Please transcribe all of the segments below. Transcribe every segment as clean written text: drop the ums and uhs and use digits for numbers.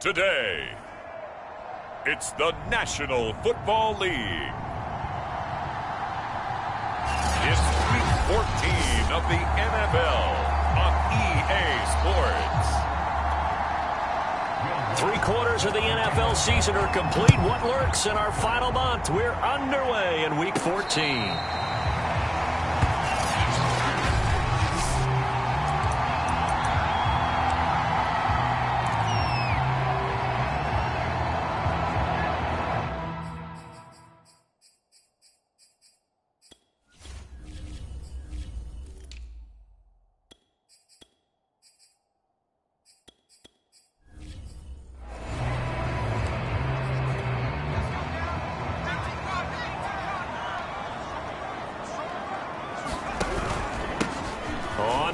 today. It's the National Football League. It's Week 14 of the NFL on EA Sports. 3/4 of the NFL season are complete. What lurks in our final month? We're underway in Week 14.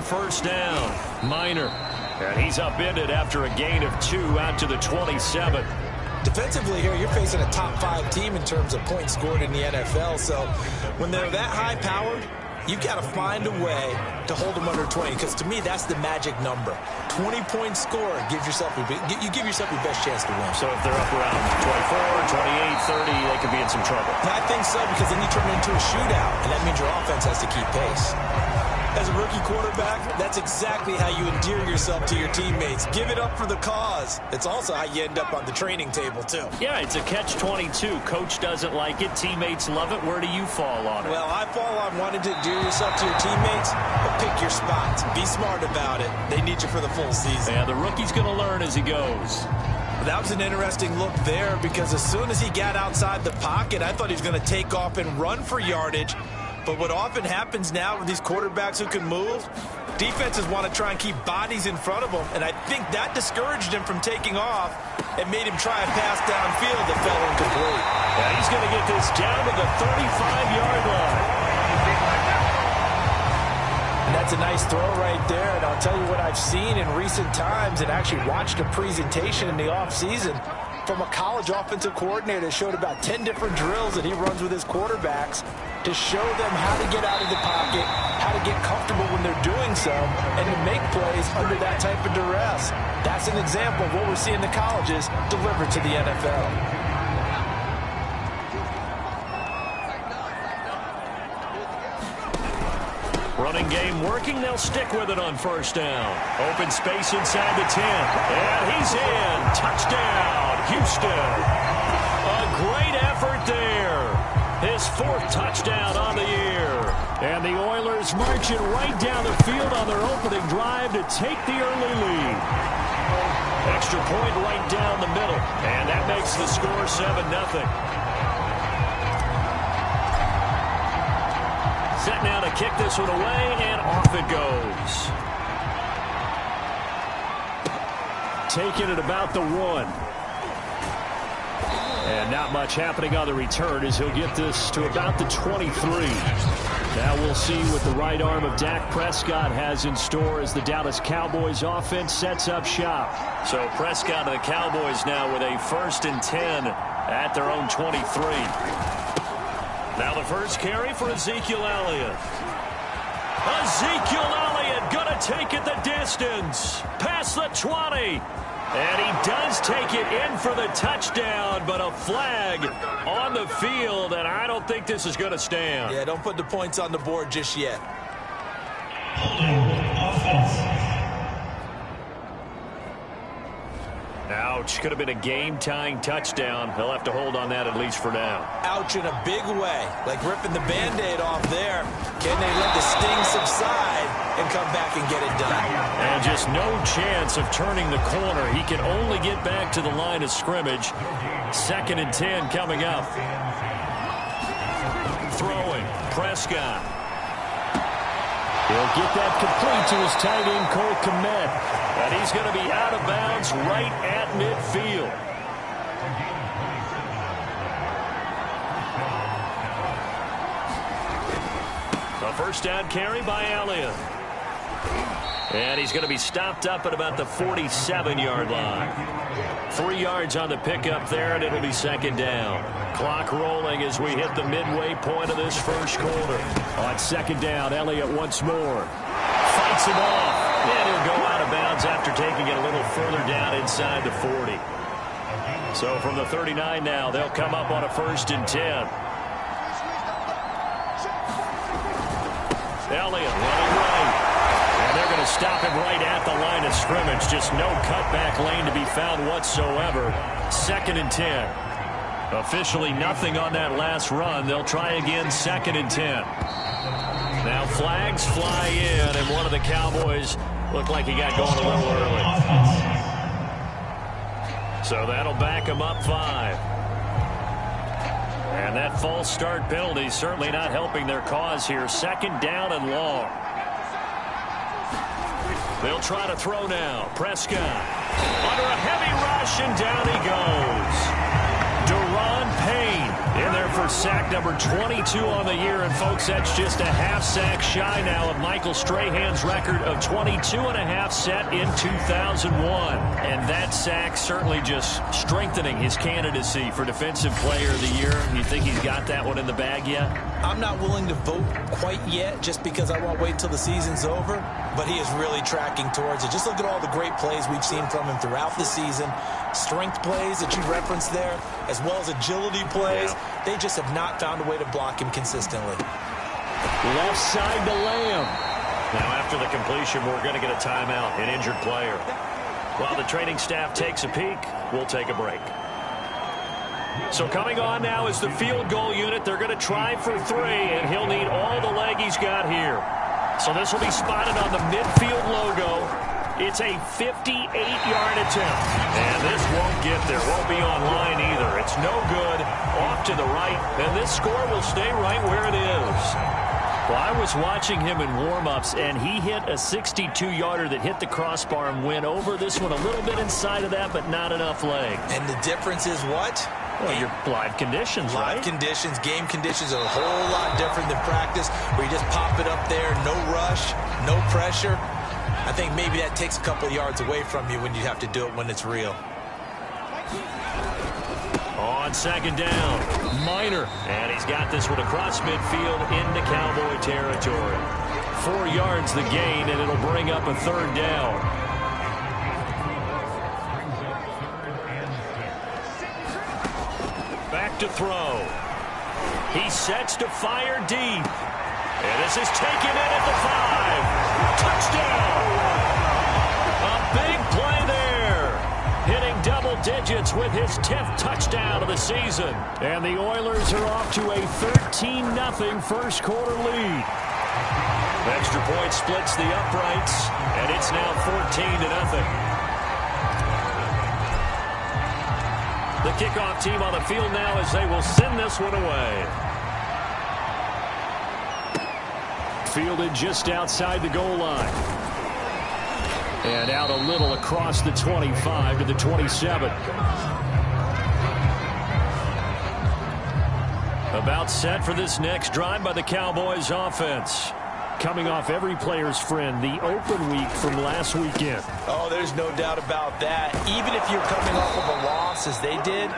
First down, Minor. And he's upended after a gain of 2 out to the 27. Defensively here, you're facing a top 5 team in terms of points scored in the NFL. So when they're that high-powered, you've got to find a way to hold them under 20. Because to me, that's the magic number. 20-point score gives yourself you give yourself your best chance to win. So if they're up around 24, 28, 30, they could be in some trouble. I think so, because then you turn it into a shootout, and that means your offense has to keep pace. As a rookie quarterback, that's exactly how you endear yourself to your teammates. Give it up for the cause. It's also how you end up on the training table, too. Yeah, it's a catch-22. Coach doesn't like it. Teammates love it. Where do you fall on it? Well, I fall on wanting to endear yourself to your teammates, but pick your spots. Be smart about it. They need you for the full season. Yeah, the rookie's going to learn as he goes. That was an interesting look there, because as soon as he got outside the pocket, I thought he was going to take off and run for yardage. But what often happens now with these quarterbacks who can move, defenses want to try and keep bodies in front of them, and I think that discouraged him from taking off and made him try a pass downfield that fell incomplete. Yeah, he's going to get this down to the 35-yard line. And that's a nice throw right there, and I'll tell you what I've seen in recent times and actually watched a presentation in the offseason from a college offensive coordinator that showed about 10 different drills that he runs with his quarterbacks to show them how to get out of the pocket, how to get comfortable when they're doing so, and to make plays under that type of duress. That's an example of what we're seeing the colleges deliver to the NFL. Running game working. They'll stick with it on first down. Open space inside the 10. And he's in. Touchdown, Houston. A great effort there. His 4th touchdown on the year. And the Oilers marching right down the field on their opening drive to take the early lead. Extra point right down the middle. And that makes the score 7-0. Set now to kick this one away, and off it goes. Taking it about the 1. And not much happening on the return as he'll get this to about the 23. Now we'll see what the right arm of Dak Prescott has in store as the Dallas Cowboys offense sets up shop. So Prescott and the Cowboys now with a 1st and 10 at their own 23. Now the first carry for Ezekiel Elliott. Ezekiel Elliott going to take it the distance. Past the 20. And he does take it in for the touchdown, but a flag on the field, and I don't think this is going to stand. Yeah, don't put the points on the board just yet. Ouch, could have been a game-tying touchdown. He'll have to hold on that at least for now. Ouch in a big way, like ripping the Band-Aid off there. Can they let the sting subside and come back and get it done? And just no chance of turning the corner. He can only get back to the line of scrimmage. 2nd and 10 coming up. Throwing, Prescott. He'll get that complete to his tight end, Cole Kmet. And he's going to be out of bounds right at midfield. A first down carry by Elliott. And he's going to be stopped up at about the 47-yard line. 3 yards on the pickup there, and it'll be 2nd down. Clock rolling as we hit the midway point of this first quarter. On 2nd down, Elliott once more. Fights him off. And he'll go out of bounds after taking it a little further down inside the 40. So from the 39 now, they'll come up on a 1st and 10. Elliott running right. And they're going to stop him right at the line of scrimmage. Just no cutback lane to be found whatsoever. 2nd and 10. Officially nothing on that last run. They'll try again, 2nd and 10. Now flags fly in, and one of the Cowboys looked like he got going a little early. So that'll back him up 5. And that false start penalty certainly not helping their cause here. 2nd down and long. They'll try to throw now. Prescott under a heavy rush, and down he goes. Daron Payne in there for sack number 22 on the year. And, folks, that's just a half sack shy now of Michael Strahan's record of 22.5 set in 2001. And that sack certainly just strengthening his candidacy for Defensive Player of the Year. You think he's got that one in the bag yet? I'm not willing to vote quite yet just because I won't wait until the season's over. But he is really tracking towards it. Just look at all the great plays we've seen from him throughout the season. Strength plays that you referenced there, as well as agility plays. Yeah. They just have not found a way to block him consistently. Left side to Lamb. Now after the completion, we're going to get a timeout, an injured player. While the training staff takes a peek, we'll take a break. So coming on now is the field goal unit. They're going to try for 3, and he'll need all the leg he's got here. So this will be spotted on the midfield logo. It's a 58-yard attempt. And this won't get there. Won't be online either. It's no good. Off to the right. And this score will stay right where it is. Well, I was watching him in warm-ups, and he hit a 62-yarder that hit the crossbar and went over this one a little bit inside of that, but not enough leg. And the difference is what? Well, your live conditions, right? Live conditions, game conditions are a whole lot different than practice, where you just pop it up there, no rush, no pressure. I think maybe that takes a couple of yards away from you when you have to do it when it's real. On 2nd down, Minor. And he's got this one across midfield into Cowboy territory. 4 yards the gain, and it'll bring up a 3rd down. Back to throw. He sets to fire deep. And this is taken in at the 5. Touchdown! A big play there. Hitting double digits with his 10th touchdown of the season. And the Oilers are off to a 13-0 first quarter lead. Extra point splits the uprights, and it's now 14-0. The kickoff team on the field now as they will send this one away. Fielded just outside the goal line. And out a little across the 25 to the 27. About set for this next drive by the Cowboys offense. Coming off every player's friend, the open week from last weekend. Oh, there's no doubt about that. Even if you're coming off of a loss as they did,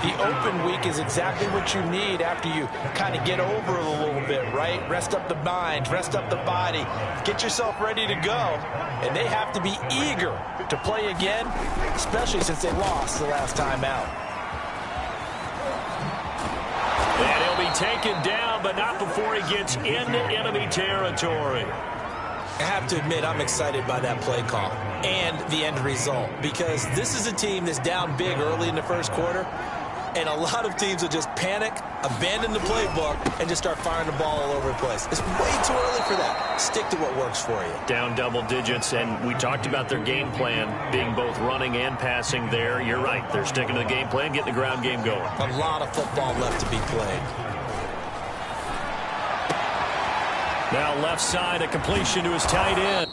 the open week is exactly what you need after you kind of get over it a little bit, right? Rest up the mind, rest up the body, get yourself ready to go. And they have to be eager to play again, especially since they lost the last time out. And he'll be taken down, but not before he gets into enemy territory. I have to admit, I'm excited by that play call and the end result, because this is a team that's down big early in the first quarter, and a lot of teams will just panic, abandon the playbook, and just start firing the ball all over the place. It's way too early for that. Stick to what works for you. Down double digits, and we talked about their game plan being both running and passing there. You're right. They're sticking to the game plan, getting the ground game going. A lot of football left to be played. Now left side, a completion to his tight end.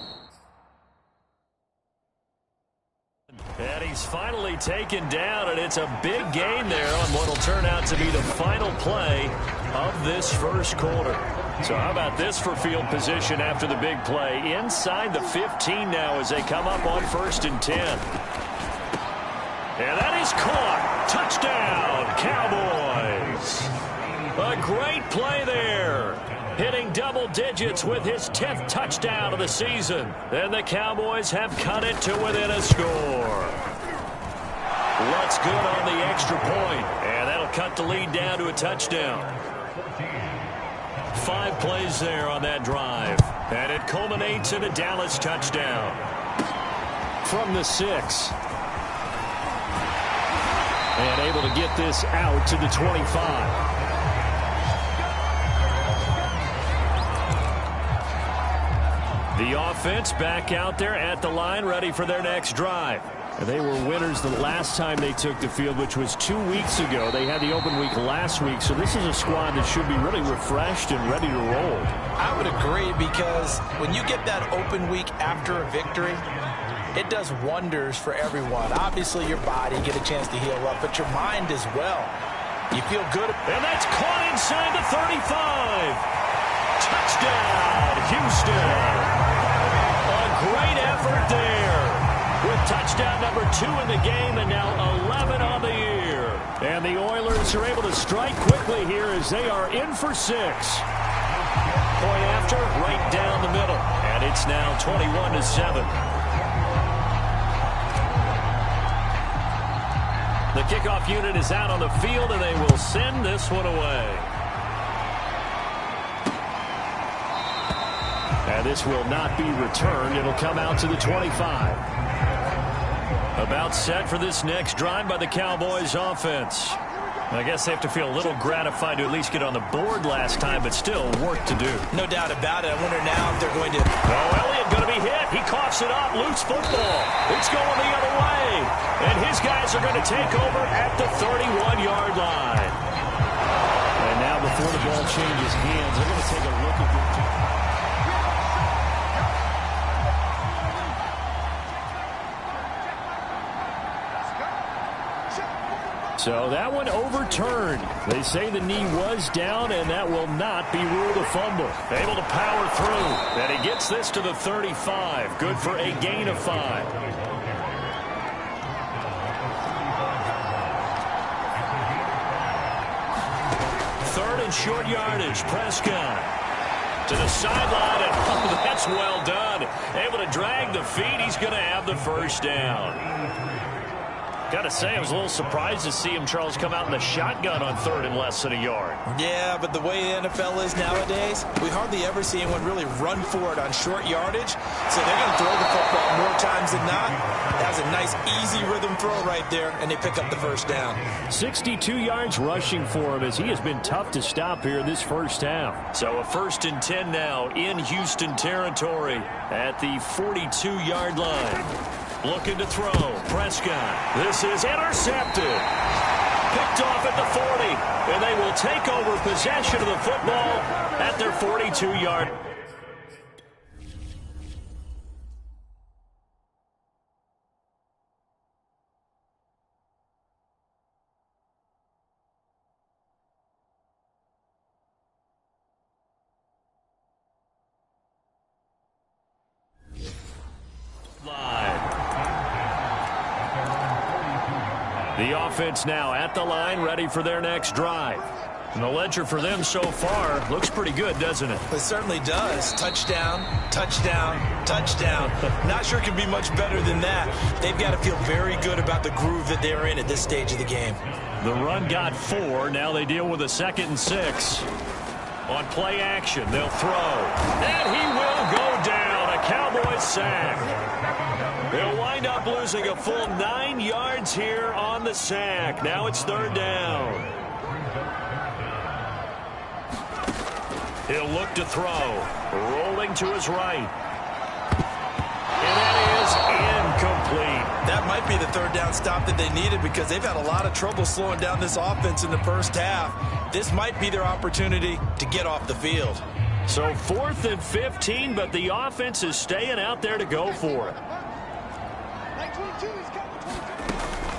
And he's finally taken down, and it's a big gain there on what will turn out to be the final play of this first quarter. So how about this for field position after the big play? Inside the 15 now as they come up on 1st and 10. And that is caught. Touchdown, Cowboys. A great play there. Hitting double digits with his 10th touchdown of the season. And the Cowboys have cut it to within a score. That's good on the extra point. And that'll cut the lead down to a touchdown. 5 plays there on that drive. And it culminates in a Dallas touchdown. From the 6. And able to get this out to the 25. The offense back out there at the line, ready for their next drive. They were winners the last time they took the field, which was 2 weeks ago. They had the open week last week, so this is a squad that should be really refreshed and ready to roll. I would agree, because when you get that open week after a victory, it does wonders for everyone. Obviously, your body, get a chance to heal up, but your mind as well. You feel good. And that's caught inside the 35. Touchdown, Houston. Great effort there with touchdown number 2 in the game and now 11 on the year. And the Oilers are able to strike quickly here as they are in for 6. Point after, right down the middle. And it's now 21-7. The kickoff unit is out on the field and they will send this one away. And this will not be returned. It'll come out to the 25. About set for this next drive by the Cowboys offense. I guess they have to feel a little gratified to at least get on the board last time, but still work to do. No doubt about it. I wonder now if they're going to... Oh, Elliott going to be hit. He coughs it up. Loose football. It's going the other way. And his guys are going to take over at the 31-yard line. And now before the ball changes hands, they're going to take a look at the... So that one overturned. They say the knee was down, and that will not be ruled a fumble. Able to power through. And he gets this to the 35. Good for a gain of 5. Third and short yardage. Prescott to the sideline, and oh, that's well done. Able to drag the feet. He's going to have the first down. Got to say, I was a little surprised to see him, Charles, come out in the shotgun on 3rd and less than a yard. Yeah, but the way the NFL is nowadays, we hardly ever see anyone really run for it on short yardage. So they're going to throw the football more times than not. That was a nice, easy rhythm throw right there, and they pick up the first down. 62 yards rushing for him as he has been tough to stop here this first half. So a 1st and 10 now in Houston territory at the 42-yard line. Looking to throw. Prescott. This is intercepted. Picked off at the 40. And they will take over possession of the football at their 42-yard. The offense now at the line, ready for their next drive. And the ledger for them so far looks pretty good, doesn't it? It certainly does. Touchdown, touchdown, touchdown. Not sure it can be much better than that. They've got to feel very good about the groove that they're in at this stage of the game. The run got 4. Now they deal with a 2nd and 6. On play action, they'll throw. And he will go down. A Cowboys sack. They'll wind up losing a full 9 yards here on the sack. Now it's 3rd down. He'll look to throw. Rolling to his right. And that is incomplete. That might be the 3rd down stop that they needed, because they've had a lot of trouble slowing down this offense in the first half. This might be their opportunity to get off the field. So 4th and 15, but the offense is staying out there to go for it.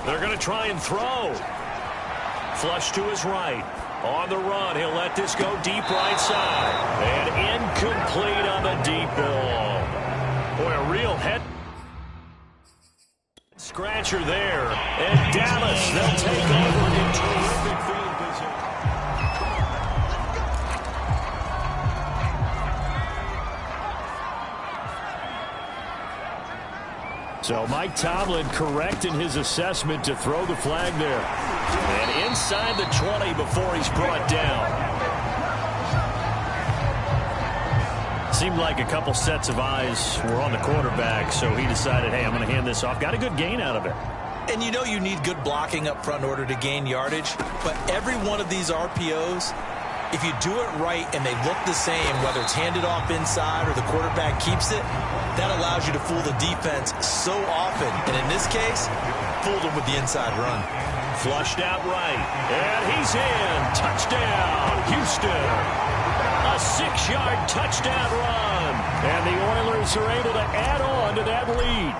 They're going to try and throw. Flush to his right. On the run, he'll let this go deep right side. And incomplete on the deep ball. Boy, a real head scratcher there. And Dallas, they'll take over in terrific field position. So Mike Tomlin correct in his assessment to throw the flag there. And inside the 20 before he's brought down. Seemed like a couple sets of eyes were on the quarterback, so he decided, hey, I'm going to hand this off. Got a good gain out of it. And you know you need good blocking up front in order to gain yardage, but every one of these RPOs, if you do it right and they look the same, whether it's handed off inside or the quarterback keeps it, that allows you to fool the defense so often. And in this case, fooled them with the inside run. Flushed out right, and he's in. Touchdown, Houston. A 6-yard touchdown run. And the Oilers are able to add on to that lead.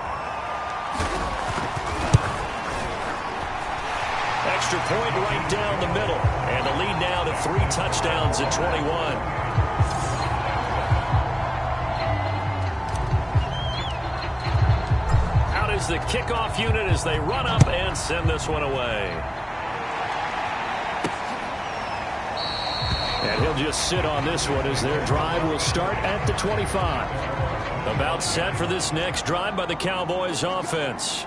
Extra point right down the middle. And the lead now to 3 touchdowns at 21. Out is the kickoff unit as they run up and send this one away. And he'll just sit on this one as their drive will start at the 25. About set for this next drive by the Cowboys offense.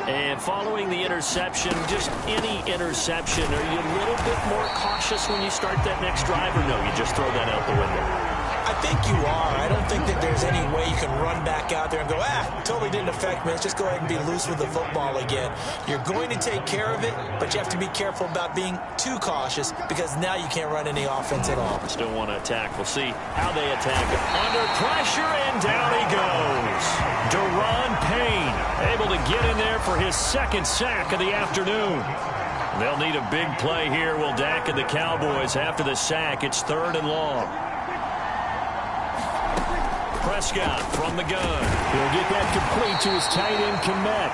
And following the interception, just any interception, are you a little bit more cautious when you start that next drive, or no, you just throw that out the window? I think you are. I don't think that there's any way you can run back out there and go, totally didn't affect me. Let's just go ahead and be loose with the football again. You're going to take care of it, but you have to be careful about being too cautious because now you can't run any offense at all. Still want to attack. We'll see how they attack it. Under pressure, and down he goes. Daron Payne able to get in there for his second sack of the afternoon. They'll need a big play here. Will Dak and the Cowboys after the sack. It's 3rd and long. Prescott from the gun. He'll get that complete to his tight end, Kmet.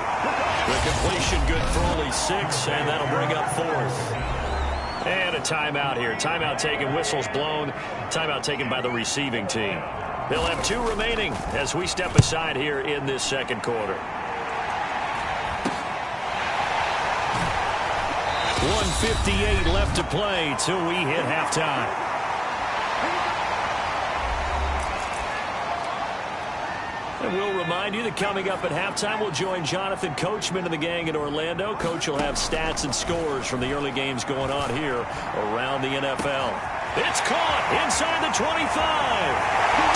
The completion good for only 6, and that'll bring up 4th. And a timeout here. Timeout taken, whistles blown. Timeout taken by the receiving team. They'll have 2 remaining as we step aside here in this second quarter. 1:58 left to play till we hit halftime. And we'll remind you that coming up at halftime, we'll join Jonathan Coachman and the gang in Orlando. Coach will have stats and scores from the early games going on here around the NFL. It's caught inside the 25.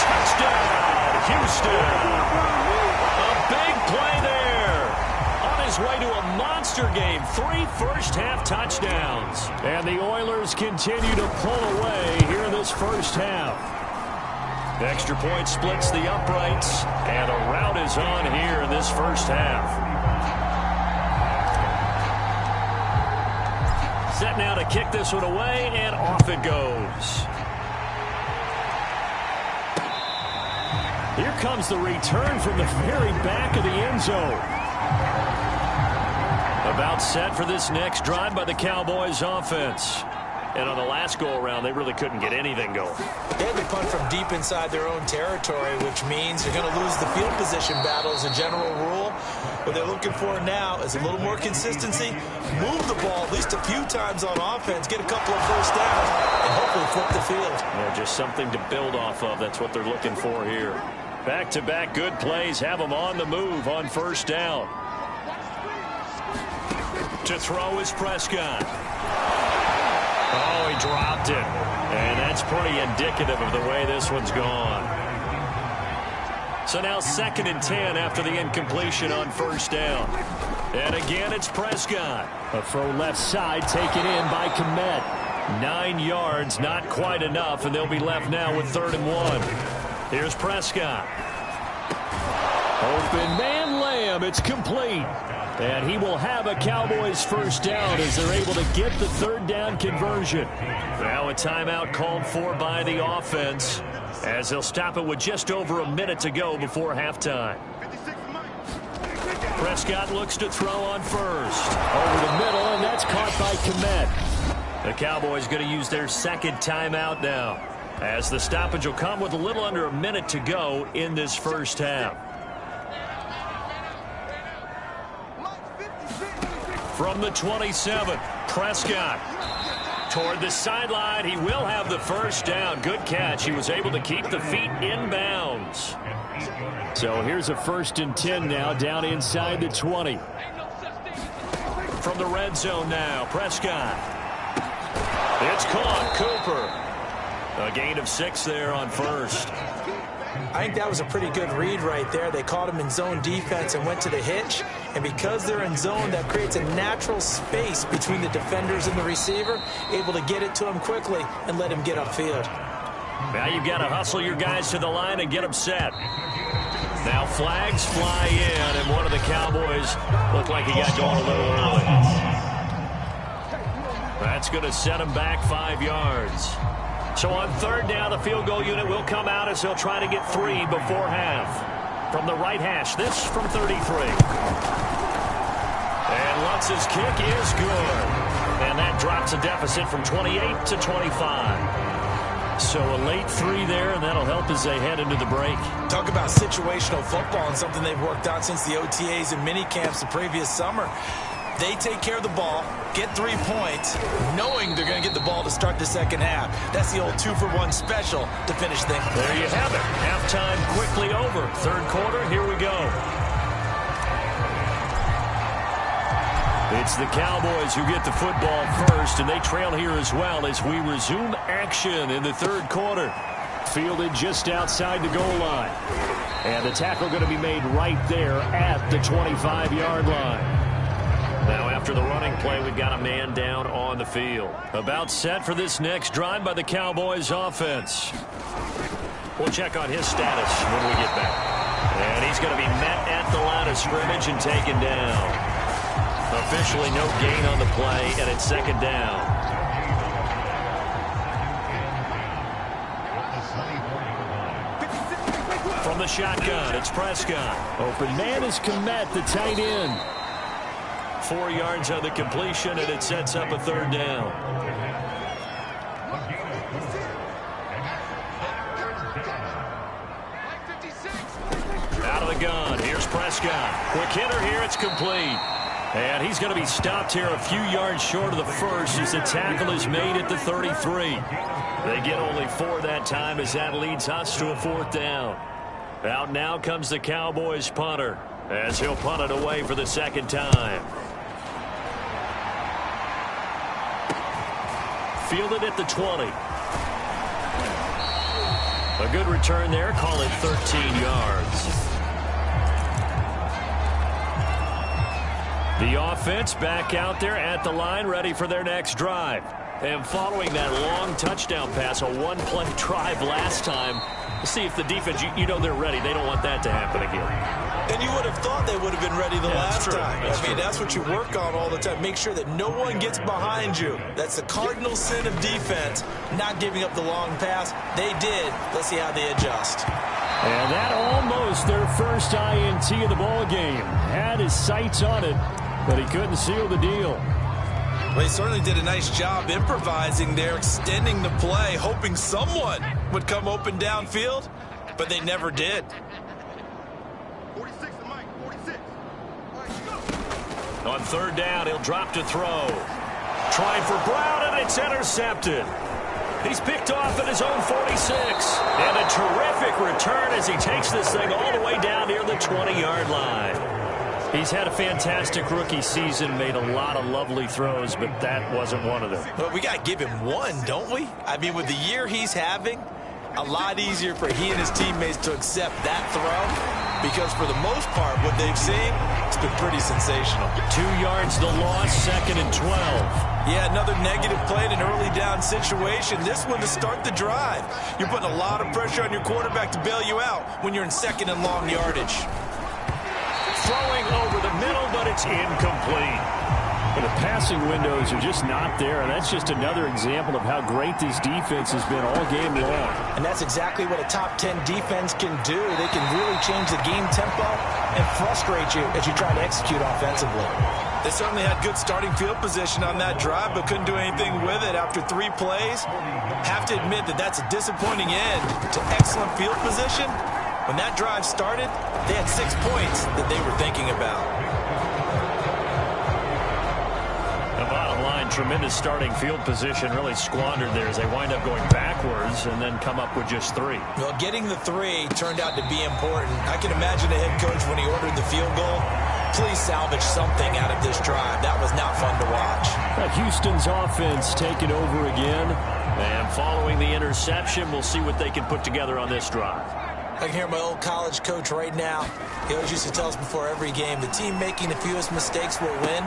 Touchdown, Houston. A big play there. On his way to a monster game. 3 first-half touchdowns. And the Oilers continue to pull away here in this first half. Extra point splits the uprights, and a rout is on here in this first half. Set now to kick this one away, and off it goes. Here comes the return from the very back of the end zone. About set for this next drive by the Cowboys offense. And on the last go-around, they really couldn't get anything going. They had to punt from deep inside their own territory, which means you're going to lose the field position battle as a general rule. What they're looking for now is a little more consistency, move the ball at least a few times on offense, get a couple of first downs, and hopefully flip the field. Yeah, just something to build off of. That's what they're looking for here. Back-to-back good plays have them on the move on first down. To throw is Prescott. Oh, he dropped it. And that's pretty indicative of the way this one's gone. So now 2nd and 10 after the incompletion on first down. And again, it's Prescott. A throw left side taken in by Kmet. 9 yards, not quite enough, and they'll be left now with 3rd and 1. Here's Prescott. Open man Lamb. It's complete. And he will have a Cowboys first down as they're able to get the 3rd down conversion. Now a timeout called for by the offense as they'll stop it with just over a minute to go before halftime. Prescott looks to throw on first. Over the middle, and that's caught by Kmet. The Cowboys going to use their 2nd timeout now as the stoppage will come with a little under a minute to go in this first half. From the 27, Prescott Toward the sideline, he will have the first down. Good catch. He was able to keep the feet in bounds. So here's a 1st and 10 now, down inside the 20. From the red zone now, Prescott. It's caught. Cooper. A gain of 6 there on first. I think that was a pretty good read right there. They caught him in zone defense and went to the hitch. And because they're in zone, that creates a natural space between the defenders and the receiver, able to get it to him quickly and let him get upfield. Now you've got to hustle your guys to the line and get them set. Now flags fly in, and one of the Cowboys looked like he got going a little early. That's going to set him back 5 yards. So on 3rd down, the field goal unit will come out as they'll try to get 3 before half. From the right hash, this from 33. And Lutz's kick is good. And that drops a deficit from 28 to 25. So a late 3 there, and that'll help as they head into the break. Talk about situational football and something they've worked on since the OTAs and mini camps the previous summer. They take care of the ball, get 3 points, knowing they're going to get the ball to start the second half. That's the old 2-for-1 special to finish things. There you have it. Halftime quickly over. 3rd quarter, here we go. It's the Cowboys who get the football first, and they trail here as well as we resume action in the 3rd quarter. Fielded just outside the goal line. And the tackle going to be made right there at the 25-yard line. Now after the running play, we've got a man down on the field. About set for this next drive by the Cowboys offense. We'll check on his status when we get back. And he's going to be met at the line of scrimmage and taken down. Officially no gain on the play, and it's 2nd down. From the shotgun, it's Prescott. Open man is Kmet, the tight end. 4 yards on the completion, and it sets up a 3rd down. Out of the gun, here's Prescott. Quick hitter here, it's complete. And he's going to be stopped here a few yards short of the first as the tackle is made at the 33. They get only 4 that time as that leads us to a 4th down. Out now comes the Cowboys punter as he'll punt it away for the 2nd time. Fielded at the 20. A good return there, call it 13 yards. The offense back out there at the line, ready for their next drive. And following that long touchdown pass, a 1-play drive last time, we'll see if the defense, you know they're ready. They don't want that to happen again. And you would have thought they would have been ready the last time. That's what you work on all the time. Make sure that no one gets behind you. That's the cardinal sin of defense, not giving up the long pass. They did. Let's see how they adjust. And that almost their first INT of the ball game. Had his sights on it, but he couldn't seal the deal. Well, he certainly did a nice job improvising there, extending the play, hoping someone would come open downfield, but they never did. 46 to Mike, 46. On 3rd down, he'll drop to throw. Trying for Brown, and it's intercepted. He's picked off at his own 46. And a terrific return as he takes this thing all the way down near the 20-yard line. He's had a fantastic rookie season, made a lot of lovely throws, but that wasn't one of them. But we got to give him one, don't we? I mean, with the year he's having, a lot easier for he and his teammates to accept that throw, because for the most part, what they've seen, it's been pretty sensational. 2 yards the loss, 2nd and 12. Yeah, another negative play in an early down situation. This one to start the drive. You're putting a lot of pressure on your quarterback to bail you out when you're in 2nd and long yardage. Throwing over the middle, but it's incomplete. But the passing windows are just not there, and that's just another example of how great this defense has been all game long. And that's exactly what a top 10 defense can do. They can really change the game tempo and frustrate you as you try to execute offensively. They certainly had good starting field position on that drive, but couldn't do anything with it after 3 plays. Have to admit that that's a disappointing end to excellent field position. When that drive started, they had 6 points that they were thinking about. The bottom line, tremendous starting field position really squandered there as they wind up going backwards and then come up with just 3. Well, getting the 3 turned out to be important. I can imagine the head coach when he ordered the field goal. Please salvage something out of this drive. That was not fun to watch. Houston's offense taking over again. And following the interception, we'll see what they can put together on this drive. I can hear my old college coach right now. He always used to tell us before every game, the team making the fewest mistakes will win.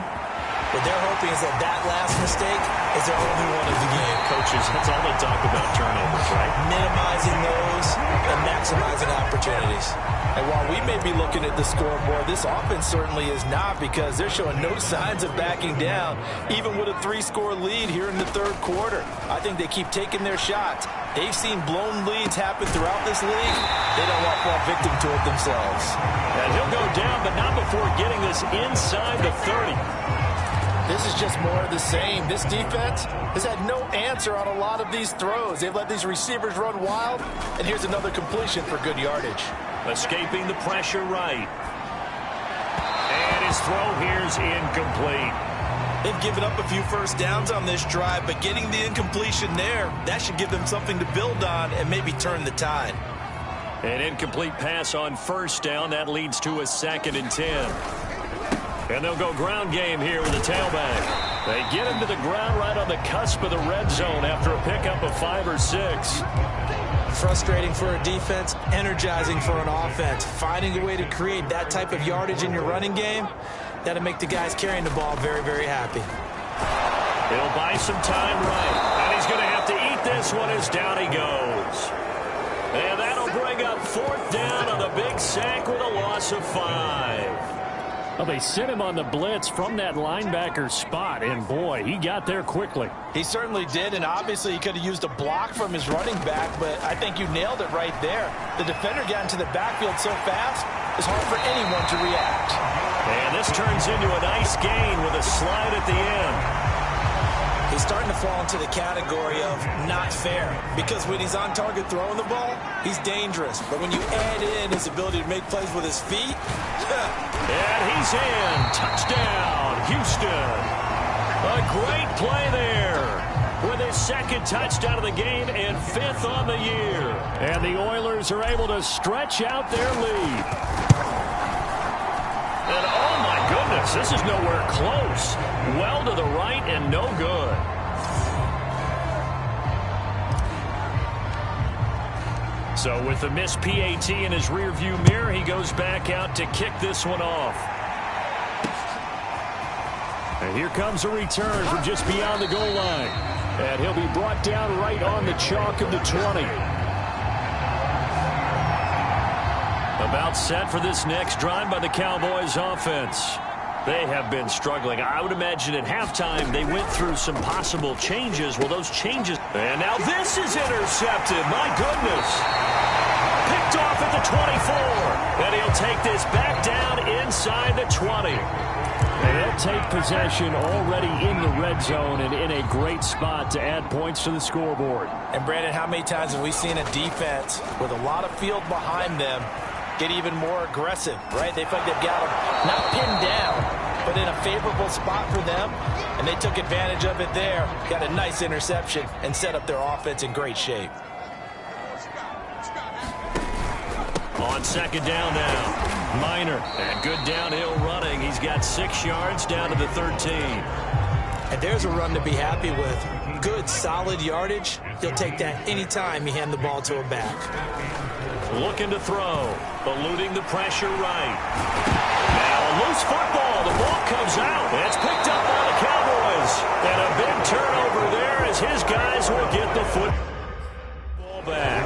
What they're hoping is that last mistake is their only one of the game. Coaches, that's all they talk about, turnovers, right? Minimizing those and maximizing opportunities. And while we may be looking at the scoreboard, this offense certainly is not, because they're showing no signs of backing down, even with a 3-score lead here in the third quarter. I think they keep taking their shots. They've seen blown leads happen throughout this league. They don't want to fall victim to it themselves. And he'll go down, but not before getting this inside the 30. This is just more of the same. This defense has had no answer on a lot of these throws. They've let these receivers run wild, and here's another completion for good yardage. Escaping the pressure right. And his throw here's incomplete. They've given up a few first downs on this drive, but getting the incompletion there, that should give them something to build on and maybe turn the tide. An incomplete pass on first down. That leads to a 2nd and 10. And they'll go ground game here with the tailback. They get him to the ground right on the cusp of the red zone after a pickup of 5 or 6. Frustrating for a defense, energizing for an offense. Finding a way to create that type of yardage in your running game, that'll make the guys carrying the ball very, very happy. He'll buy some time right. And he's going to have to eat this one as down he goes. And that'll bring up 4th down on the big sack with a loss of 5. Well, they sent him on the blitz from that linebacker spot, and boy, he got there quickly. He certainly did, and obviously he could have used a block from his running back, but I think you nailed it right there. The defender got into the backfield so fast, it's hard for anyone to react. And this turns into a nice gain with a slide at the end. He's starting to fall into the category of not fair, because when he's on target throwing the ball, he's dangerous. But when you add in his ability to make plays with his feet, and he's in. Touchdown, Houston. A great play there with his 2nd touchdown of the game and 5th on the year. And the Oilers are able to stretch out their lead. And oh my goodness, this is nowhere close. Well to the right and no good. So with the missed PAT in his rearview mirror, he goes back out to kick this one off. And here comes a return from just beyond the goal line. And he'll be brought down right on the chalk of the 20. About set for this next drive by the Cowboys offense. They have been struggling. I would imagine at halftime they went through some possible changes. Well, those changes. And now this is intercepted. My goodness. Picked off at the 24. And he'll take this back down inside the 20. And they'll take possession already in the red zone and in a great spot to add points to the scoreboard. And Brandon, how many times have we seen a defense with a lot of field behind them get even more aggressive, right? They feel like they've got them not pinned down, but in a favorable spot for them, and they took advantage of it there. Got a nice interception and set up their offense in great shape. On 2nd down now, Minor, and good downhill running. He's got 6 yards down to the 13. And there's a run to be happy with. Good, solid yardage. He'll take that anytime you hand the ball to a back. Looking to throw, eluding the pressure right. Now a loose football. The ball comes out. It's picked up by the Cowboys. And a big turnover there as his guys will get the football back.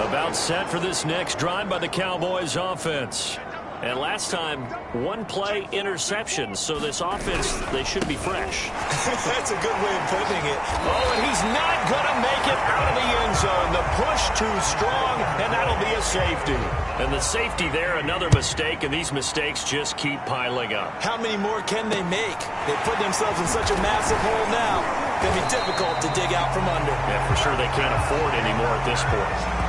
About set for this next drive by the Cowboys offense. And last time, 1-play interception. So this offense, they should be fresh. That's a good way of putting it. Oh, and he's not going to make it out of the end zone. The push too strong, and that'll be a safety. And the safety there, another mistake, and these mistakes just keep piling up. How many more can they make? They put themselves in such a massive hole now. It's going to be difficult to dig out from under. Yeah, for sure they can't afford anymore at this point.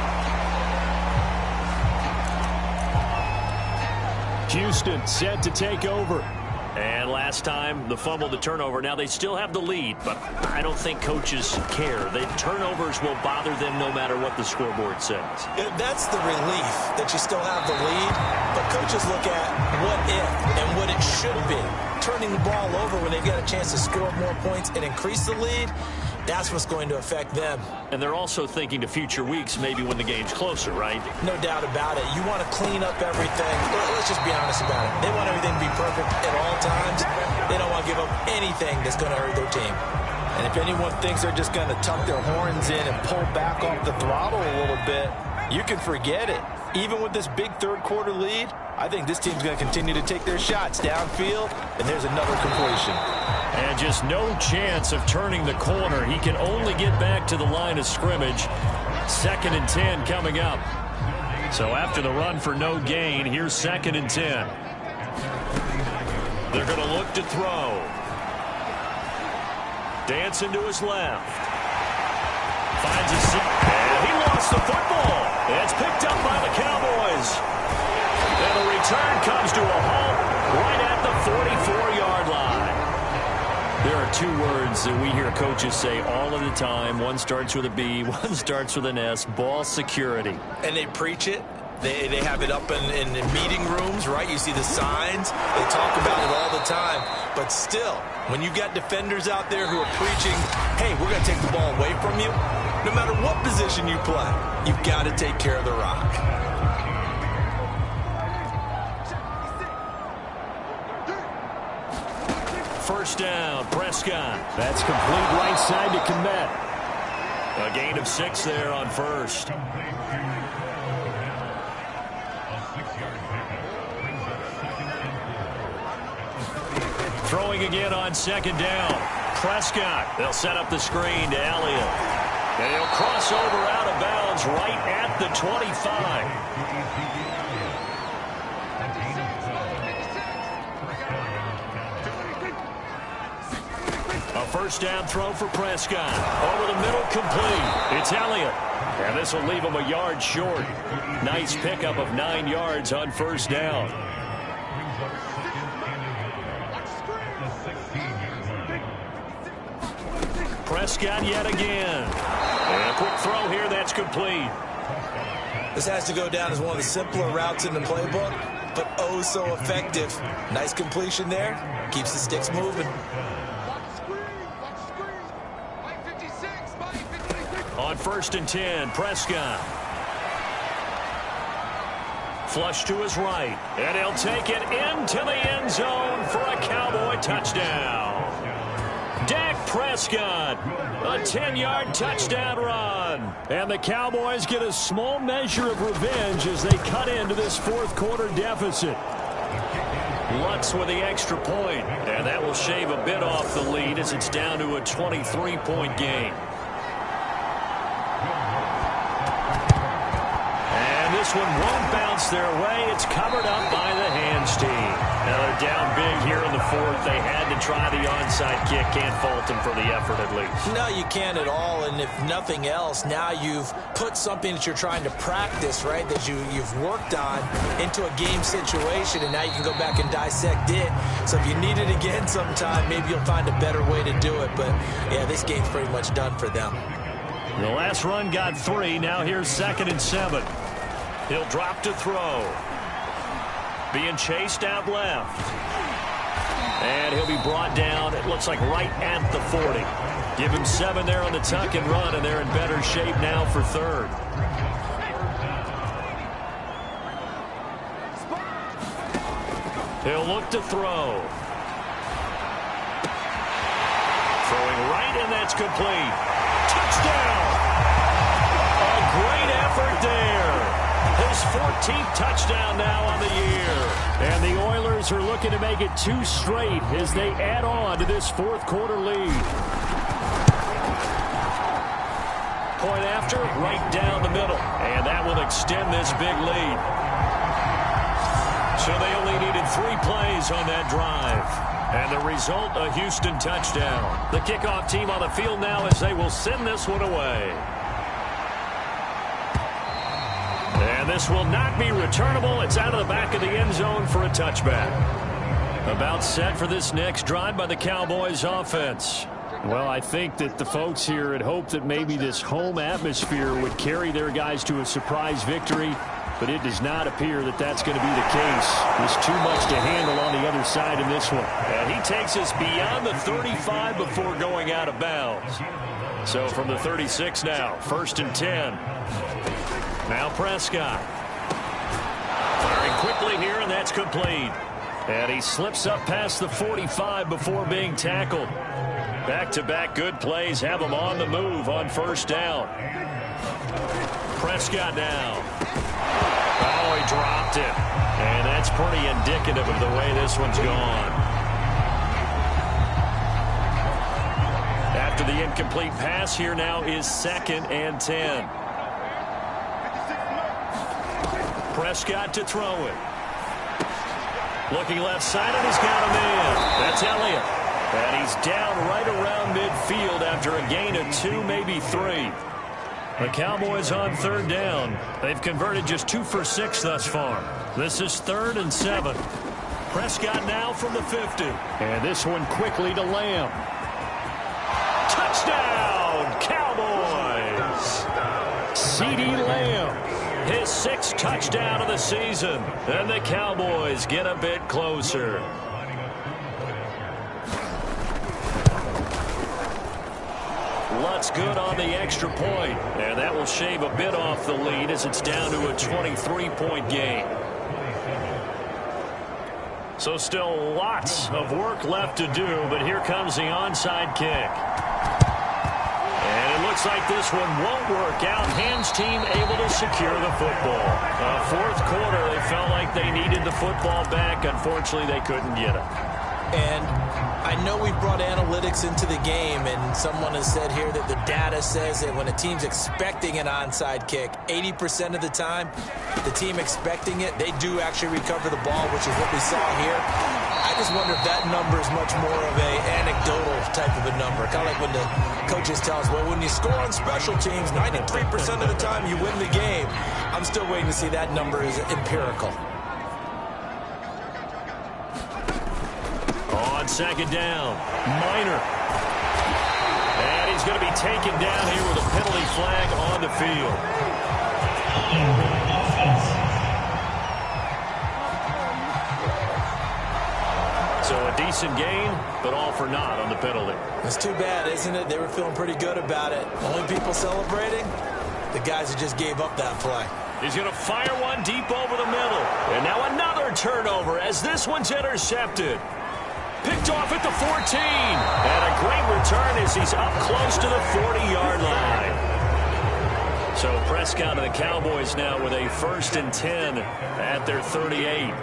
Houston set to take over. And last time, the fumble, the turnover. Now, they still have the lead, but I don't think coaches care. The turnovers will bother them no matter what the scoreboard says. That's the relief that you still have the lead, but coaches look at what if and what it should be. Turning the ball over when they've got a chance to score more points and increase the lead, that's what's going to affect them. And they're also thinking to future weeks, maybe when the game's closer, right? No doubt about it. You want to clean up everything. Let's just be honest about it. They want everything to be perfect at all times. They don't want to give up anything that's going to hurt their team. And if anyone thinks they're just going to tuck their horns in and pull back off the throttle a little bit, you can forget it. Even with this big third-quarter lead, I think this team's going to continue to take their shots downfield, and there's another completion. And just no chance of turning the corner. He can only get back to the line of scrimmage. 2nd and 10 coming up. So after the run for no gain, here's 2nd and 10. They're going to look to throw. Dancing to his left. Finds a seat. And he lost the football. It's picked up by the Cowboys. And the return comes to a halt right at the 44-yard line. There are 2 words that we hear coaches say all of the time. One starts with a B, one starts with an S. Ball security. And they preach it. They have it up in meeting rooms, right? You see the signs. They talk about it all the time. But still, when you got defenders out there who are preaching, hey, we're going to take the ball away from you, no matter what position you play, you've got to take care of the rock. First down, Prescott. That's complete right side to Kmet. A gain of 6 there on first. Throwing again on 2nd down. Prescott. They'll set up the screen to Elliott. And he'll cross over out of bounds right at the 25. A first down throw for Prescott. Over the middle, complete. It's Elliott. And this will leave him a yard short. Nice pickup of 9 yards on first down. Prescott yet again. And a quick throw here, that's complete. This has to go down as one of the simpler routes in the playbook, but oh so effective. Nice completion there. Keeps the sticks moving. On 1st and 10, Prescott. Flush to his right. And he'll take it into the end zone for a Cowboy touchdown. Dak Prescott, a 10-yard touchdown run. And the Cowboys get a small measure of revenge as they cut into this 4th quarter deficit. Lutz with the extra point, and that will shave a bit off the lead as it's down to a 23-point game. And this one won't bounce their way. It's covered up by the hands team. Now they're down big here in the 4th. They had to try the onside kick. Can't fault them for the effort at least. No, you can't at all. And if nothing else, now you've put something that you're trying to practice, right, that you've worked on into a game situation, and now you can go back and dissect it. So if you need it again sometime, maybe you'll find a better way to do it. But, yeah, this game's pretty much done for them. The last run got 3. Now here's 2nd and 7. He'll drop to throw. Being chased out left. And he'll be brought down, it looks like right at the 40. Give him 7 there on the tuck and run, and they're in better shape now for 3rd. He'll look to throw. Throwing right, and that's complete. Touchdown! A great effort there. His 14th touchdown now on the year. And the Oilers are looking to make it 2 straight as they add on to this 4th quarter lead. Point after, right down the middle. And that will extend this big lead. So they only needed 3 plays on that drive. And the result, a Houston touchdown. The kickoff team on the field now as they will send this one away. And this will not be returnable. It's out of the back of the end zone for a touchback. About set for this next drive by the Cowboys offense. Well, I think that the folks here had hoped that maybe this home atmosphere would carry their guys to a surprise victory, but it does not appear that that's going to be the case. There's too much to handle on the other side in this one. And he takes us beyond the 35 before going out of bounds. So from the 36 now, 1st and 10. Now Prescott. Firing quickly here, and that's complete. And he slips up past the 45 before being tackled. Back-to-back good plays have him on the move on 1st down. Prescott now. Oh, he dropped it. And that's pretty indicative of the way this one's gone. After the incomplete pass, here now is 2nd and 10. Prescott to throw it. Looking left side, and he's got him in. That's Elliott. And he's down right around midfield after a gain of 2, maybe 3. The Cowboys on 3rd down. They've converted just 2 for 6 thus far. This is 3rd and 7. Prescott now from the 50. And this one quickly to Lamb. Touchdown, Cowboys! CeeDee Lamb. His 6th touchdown of the season. And the Cowboys get a bit closer. Lutz good on the extra point. And that will shave a bit off the lead as it's down to a 23-point game. So still lots of work left to do, but here comes the onside kick. And it looks like this one won't work out. Hans team able to secure the football. 4th quarter, they felt like they needed the football back. Unfortunately, they couldn't get it. And I know we brought analytics into the game, and someone has said here that the data says that when a team's expecting an onside kick, 80% of the time, the team expecting it, they do actually recover the ball, which is what we saw here. I just wonder if that number is much more of a anecdotal type of a number. Kind of like when the coaches tell us, well, when you score on special teams, 93% of the time you win the game. I'm still waiting to see that number is empirical. On 2nd down, Minor. And he's going to be taken down here with a penalty flag on the field. So a decent gain, but all for naught on the penalty. It's too bad, isn't it? They were feeling pretty good about it. Only people celebrating, the guys who just gave up that play. He's going to fire one deep over the middle. And now another turnover as this one's intercepted. Picked off at the 14. And a great return as he's up close to the 40-yard line. So Prescott and the Cowboys now with a 1st and 10 at their 38.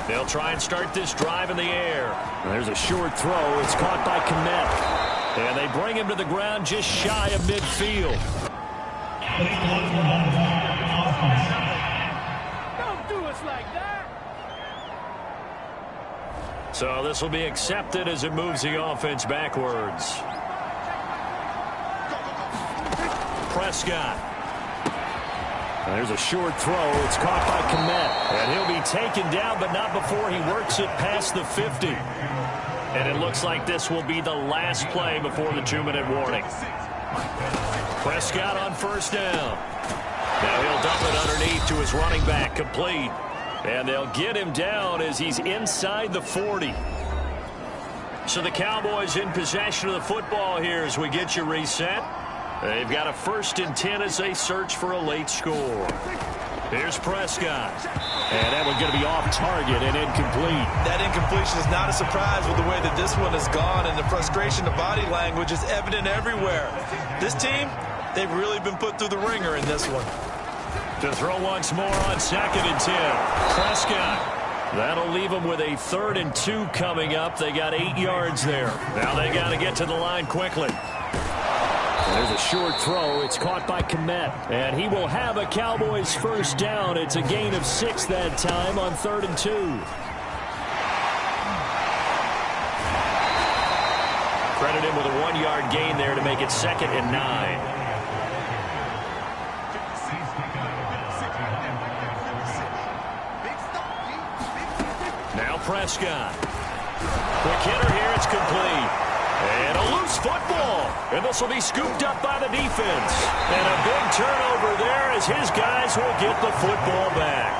They'll try and start this drive in the air. There's a short throw. It's caught by Kmet. And they bring him to the ground just shy of midfield. Don't do us like that. So this will be accepted as it moves the offense backwards. Prescott. There's a short throw. It's caught by Kmet. And he'll be taken down, but not before he works it past the 50. And it looks like this will be the last play before the 2-minute warning. Prescott on 1st down. Now he'll dump it underneath to his running back, complete. And they'll get him down as he's inside the 40. So the Cowboys in possession of the football here as we get you reset. They've got a 1st and 10 as they search for a late score. Here's Prescott. And that one's going to be off target and incomplete. That incompletion is not a surprise with the way that this one has gone, and the frustration, the body language is evident everywhere. This team, they've really been put through the ringer in this one. To throw once more on 2nd and 10. Prescott. That'll leave them with a 3rd and 2 coming up. They got 8 yards there. Now they got to get to the line quickly. There's a short throw. It's caught by Kmet. And he will have a Cowboys 1st down. It's a gain of 6 that time on 3rd and 2. Credit him with a 1-yard gain there to make it 2nd and 9. Prescott. Quick hitter here, it's complete. And a loose football. And this will be scooped up by the defense. And a big turnover there as his guys will get the football back.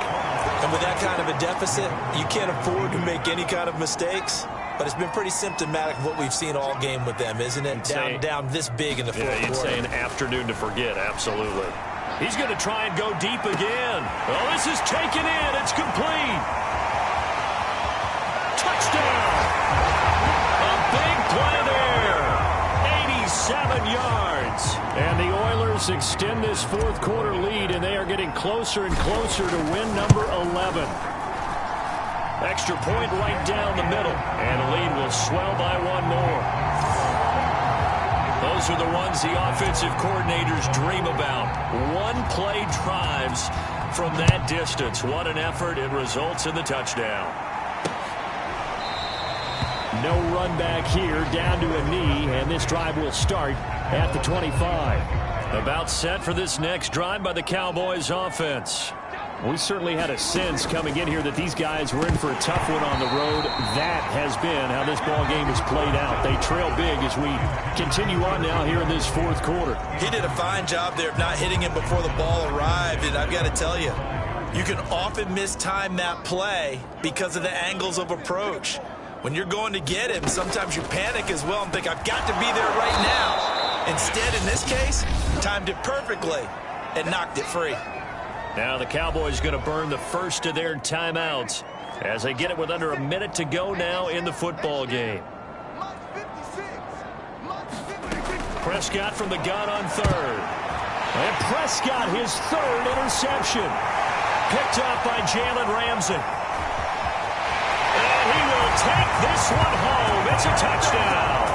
And with that kind of a deficit, you can't afford to make any kind of mistakes. But it's been pretty symptomatic of what we've seen all game with them, isn't it? Down this big in the fourth quarter. You'd say an afternoon to forget, absolutely. He's going to try and go deep again. Oh, this is taken in. It's complete. Touchdown. A big play there. 87 yards. And the Oilers extend this fourth quarter lead, and they are getting closer and closer to win number 11. Extra point right down the middle, and the lead will swell by one more. Those are the ones the offensive coordinators dream about. One-play drives from that distance. What an effort. It results in the touchdown. No run back here, down to a knee, and this drive will start at the 25. About set for this next drive by the Cowboys offense. We certainly had a sense coming in here that these guys were in for a tough one on the road. That has been how this ball game has played out. They trail big as we continue on now here in this fourth quarter. He did a fine job there of not hitting him before the ball arrived, and I've got to tell you, you can often mistime that play because of the angles of approach. When you're going to get him, sometimes you panic as well and think, I've got to be there right now. Instead, in this case, timed it perfectly and knocked it free. Now the Cowboys going to burn the first of their timeouts as they get it with under a minute to go now in the football game. Prescott from the gun on third. And Prescott, his third interception. Picked up by Jalen Ramsey. And he will take this one home. It's a touchdown.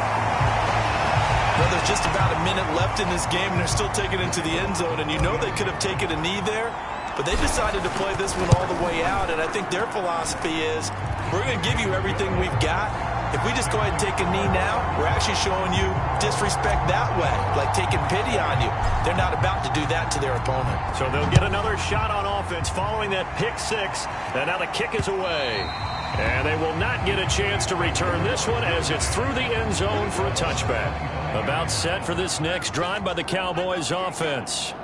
Well, there's just about a minute left in this game, and they're still taking it into the end zone. And you know they could have taken a knee there, but they decided to play this one all the way out. And I think their philosophy is, we're going to give you everything we've got. If we just go ahead and take a knee now, we're actually showing you disrespect that way, like taking pity on you. They're not about to do that to their opponent. So they'll get another shot on offense following that pick six. And now the kick is away. And they will not get a chance to return this one as it's through the end zone for a touchback. About set for this next drive by the Cowboys offense.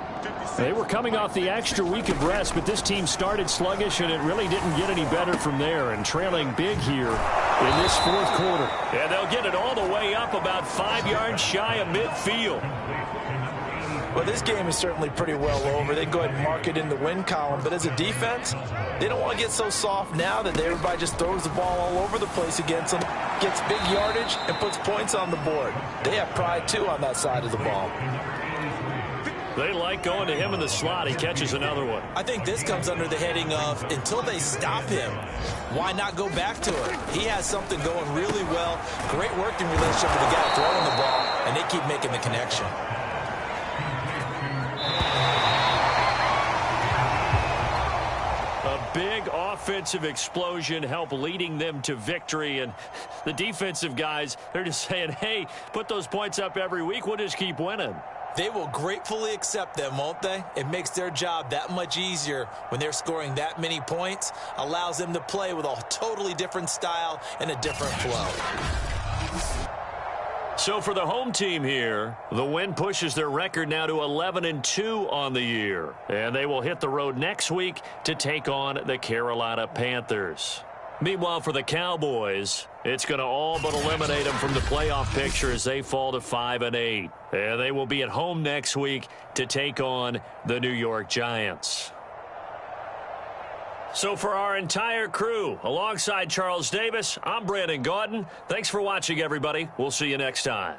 They were coming off the extra week of rest, but this team started sluggish, and it really didn't get any better from there, and trailing big here in this fourth quarter. And they'll get it all the way up about 5 yards shy of midfield. Well, this game is certainly pretty well over. They go ahead and mark it in the win column, but as a defense, they don't want to get so soft now that everybody just throws the ball all over the place against them, gets big yardage, and puts points on the board. They have pride, too, on that side of the ball. They like going to him in the slot. He catches another one. I think this comes under the heading of, until they stop him, why not go back to it? He has something going really well. Great working relationship with the guy throwing the ball, and they keep making the connection. A big offensive explosion helped leading them to victory, and the defensive guys, they're just saying, hey, put those points up every week. We'll just keep winning. They will gratefully accept them, won't they? It makes their job that much easier when they're scoring that many points, allows them to play with a totally different style and a different flow. So for the home team here, the win pushes their record now to 11-2 on the year. And they will hit the road next week to take on the Carolina Panthers. Meanwhile, for the Cowboys, it's going to all but eliminate them from the playoff picture as they fall to 5-8. And they will be at home next week to take on the New York Giants. So for our entire crew, alongside Charles Davis, I'm Brandon Gaudin. Thanks for watching, everybody. We'll see you next time.